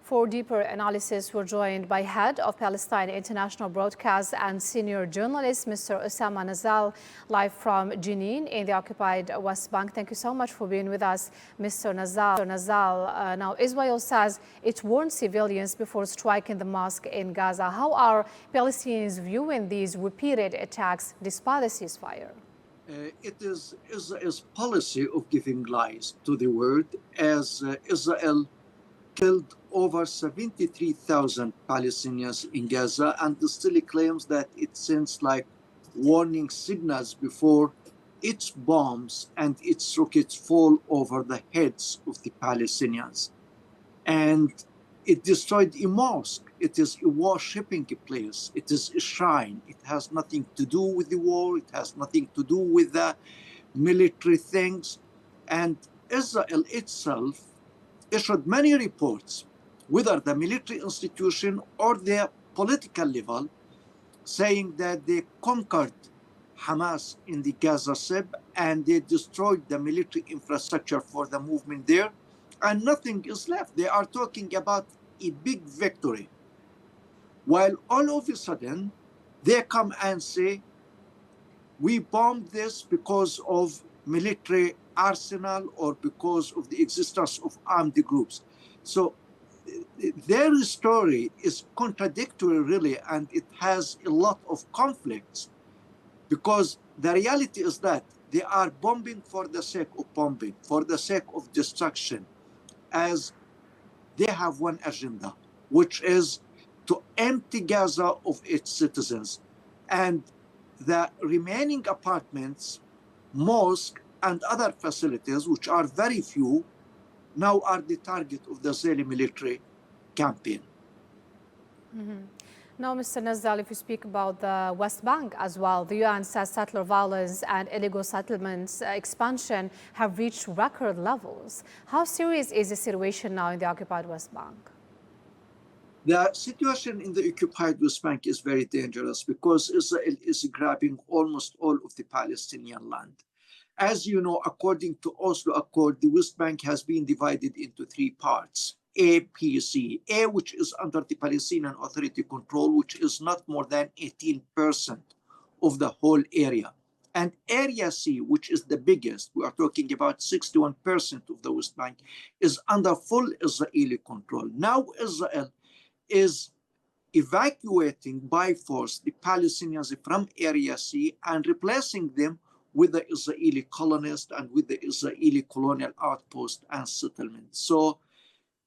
For deeper analysis, we're joined by head of Palestine International Broadcast and senior journalist, Mr. Osama Nazzal, live from Jenin in the occupied West Bank. Thank you so much for being with us, Mr. Nazzal. Now, Israel says it warned civilians before striking the mosque in Gaza. How are Palestinians viewing these repeated attacks despite the ceasefire? It is Israel's policy of giving lies to the world, as Israel killed over 73,000 Palestinians in Gaza and still claims that it sends like warning signals before its bombs and its rockets fall over the heads of the Palestinians. And it destroyed a mosque. It is a worshipping place. It is a shrine. It has nothing to do with the war. It has nothing to do with the military things. And Israel itself issued many reports, whether the military institution or the political level, saying that they conquered Hamas in the Gaza Strip and they destroyed the military infrastructure for the movement there, and nothing is left. They are talking about a big victory, while all of a sudden they come and say, we bombed this because of military arsenal or because of the existence of armed groups. So their story is contradictory, really, and it has a lot of conflicts, because the reality is that they are bombing for the sake of bombing, for the sake of destruction, as they have one agenda, which is to empty Gaza of its citizens. And the remaining apartments, mosques, and other facilities, which are very few, now are the target of the Israeli military campaign. Now, Mr. Nazzal, if you speak about the West Bank as well, the UN says settler violence and illegal settlements expansion have reached record levels. How serious is the situation now in the occupied West Bank? The situation in the occupied West Bank is very dangerous because Israel is grabbing almost all of the Palestinian land. As you know, according to Oslo Accord, the West Bank has been divided into three parts. A, P, C. A, which is under the Palestinian Authority control, which is not more than 18% of the whole area. And Area C, which is the biggest, we are talking about 61% of the West Bank, is under full Israeli control. Now Israel is evacuating by force the Palestinians from Area C and replacing them with the Israeli colonists and with the Israeli colonial outposts and settlements. So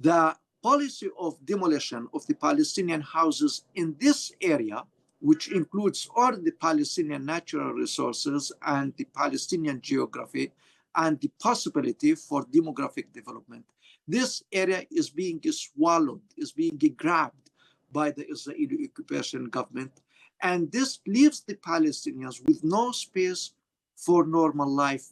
the policy of demolition of the Palestinian houses in this area, which includes all the Palestinian natural resources and the Palestinian geography and the possibility for demographic development, this area is being swallowed, is being grabbed by the Israeli occupation government. And this leaves the Palestinians with no space for normal life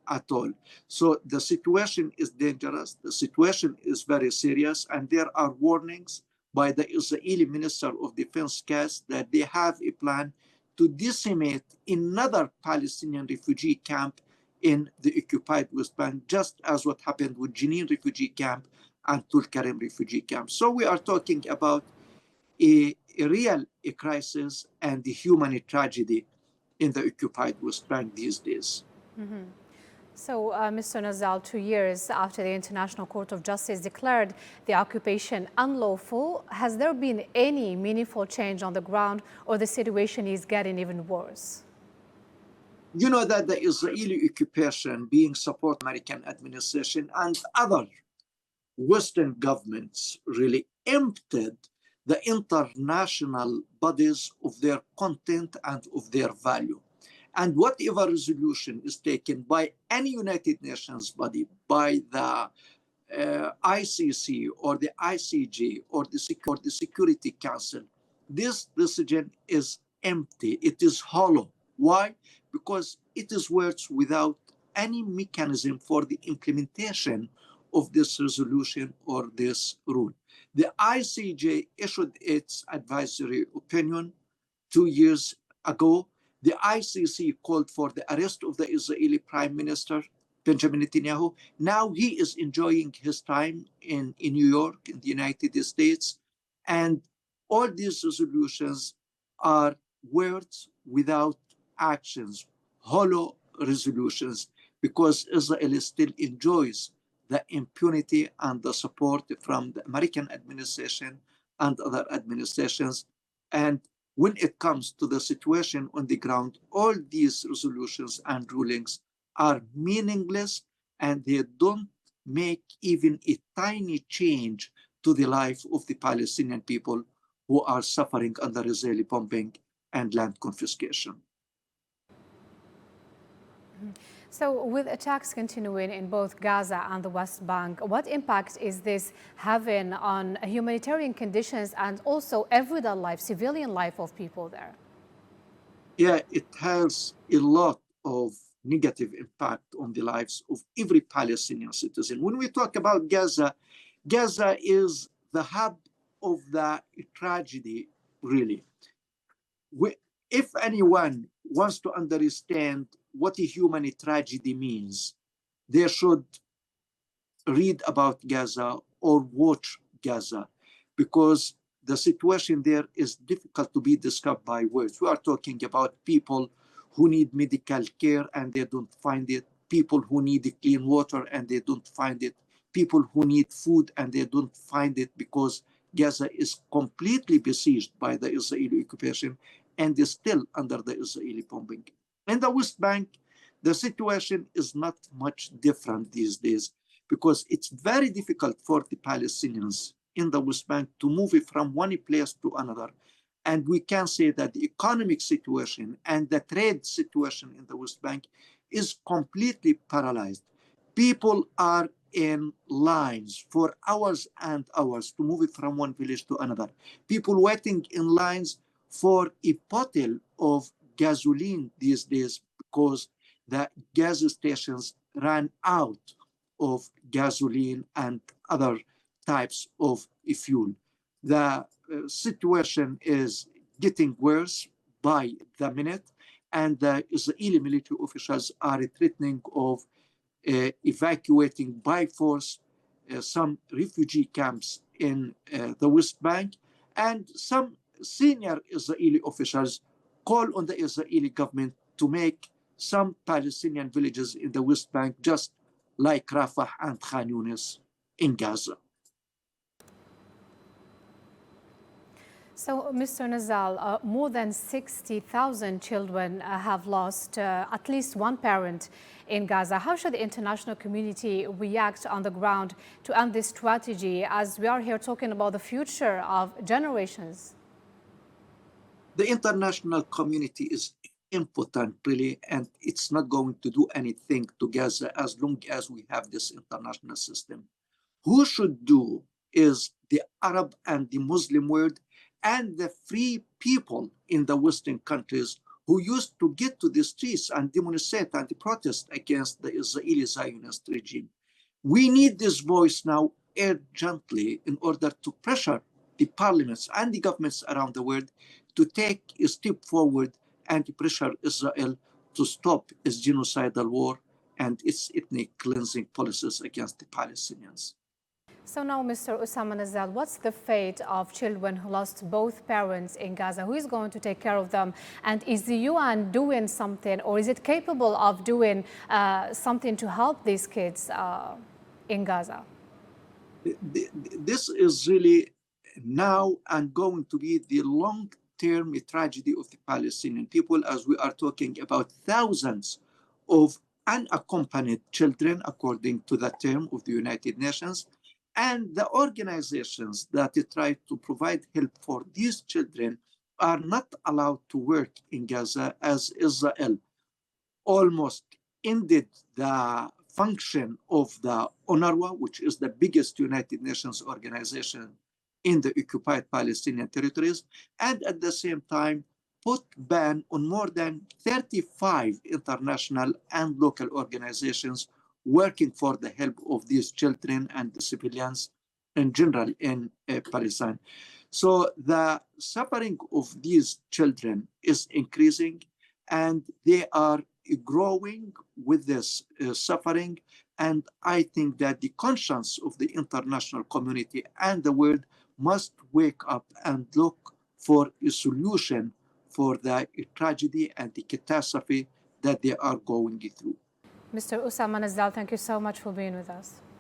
at all. So the situation is dangerous. The situation is very serious. And there are warnings by the Israeli Minister of Defense, Katz, that they have a plan to decimate another Palestinian refugee camp in the occupied West Bank, just as what happened with Jenin refugee camp and Tulkarem refugee camp. So we are talking about a real crisis and a human tragedy in the occupied West Bank these days. So, Mr. Nazzal, 2 years after the International Court of Justice declared the occupation unlawful, has there been any meaningful change on the ground, or the situation is getting even worse? You know that the Israeli occupation, being supported by the American administration and other Western governments, really emptied the international bodies of their content and of their value. And whatever resolution is taken by any United Nations body, by the ICC or the ICJ or the Security Council, this decision is empty. It is hollow. Why? Because it is words without any mechanism for the implementation of this resolution or this rule. The ICJ issued its advisory opinion 2 years ago. The ICC called for the arrest of the Israeli Prime Minister Benjamin Netanyahu. Now he is enjoying his time in New York, in the United States. And all these resolutions are words without actions, hollow resolutions, because Israel still enjoys the impunity and the support from the American administration and other administrations. And when it comes to the situation on the ground, all these resolutions and rulings are meaningless, and they don't make even a tiny change to the life of the Palestinian people who are suffering under Israeli bombing and land confiscation. So with attacks continuing in both Gaza and the West Bank, what impact is this having on humanitarian conditions and also everyday life, civilian life of people there? Yeah, it has a lot of negative impact on the lives of every Palestinian citizen. When we talk about Gaza, Gaza is the hub of the tragedy, really. If anyone wants to understand what a human tragedy means, they should read about Gaza or watch Gaza, because the situation there is difficult to be described by words. We are talking about people who need medical care and they don't find it, people who need clean water and they don't find it, people who need food and they don't find it, because Gaza is completely besieged by the Israeli occupation and is still under the Israeli bombing. In the West Bank, the situation is not much different these days, because it's very difficult for the Palestinians in the West Bank to move it from one place to another. And we can say that the economic situation and the trade situation in the West Bank is completely paralyzed. People are in lines for hours and hours to move it from one village to another. People waiting in lines for a bottle of gasoline these days because the gas stations ran out of gasoline and other types of fuel. The situation is getting worse by the minute, and the Israeli military officials are threatening of evacuating by force some refugee camps in the West Bank, and some senior Israeli officials call on the Israeli government to make some Palestinian villages in the West Bank just like Rafah and Khan Yunis in Gaza. So, Mr. Nazzal, more than 60,000 children have lost at least one parent in Gaza. How should the international community react on the ground to end this tragedy, as we are here talking about the future of generations? The international community is impotent, really, and it's not going to do anything to Gaza as long as we have this international system. Who should do is the Arab and the Muslim world and the free people in the Western countries who used to get to the streets and demonstrate and protest against the Israeli Zionist regime. We need this voice now urgently in order to pressure the parliaments and the governments around the world to take a step forward and to pressure Israel to stop its genocidal war and its ethnic cleansing policies against the Palestinians. So now, Mr. Osama Nazzal, what's the fate of children who lost both parents in Gaza? Who is going to take care of them? And is the UN doing something, or is it capable of doing something to help these kids in Gaza? This is really now and going to be the long-term tragedy of the Palestinian people, as we are talking about thousands of unaccompanied children, according to the term of the United Nations. And the organizations that try to provide help for these children are not allowed to work in Gaza, as Israel almost ended the function of the UNRWA, which is the biggest United Nations organization in the occupied Palestinian territories, and at the same time put ban on more than 35 international and local organizations working for the help of these children and the civilians in general in Palestine. So the suffering of these children is increasing, and they are growing with this suffering. And I think that the conscience of the international community and the world must wake up and look for a solution for the tragedy and the catastrophe that they are going through. Mr. Osama Nazzal, thank you so much for being with us.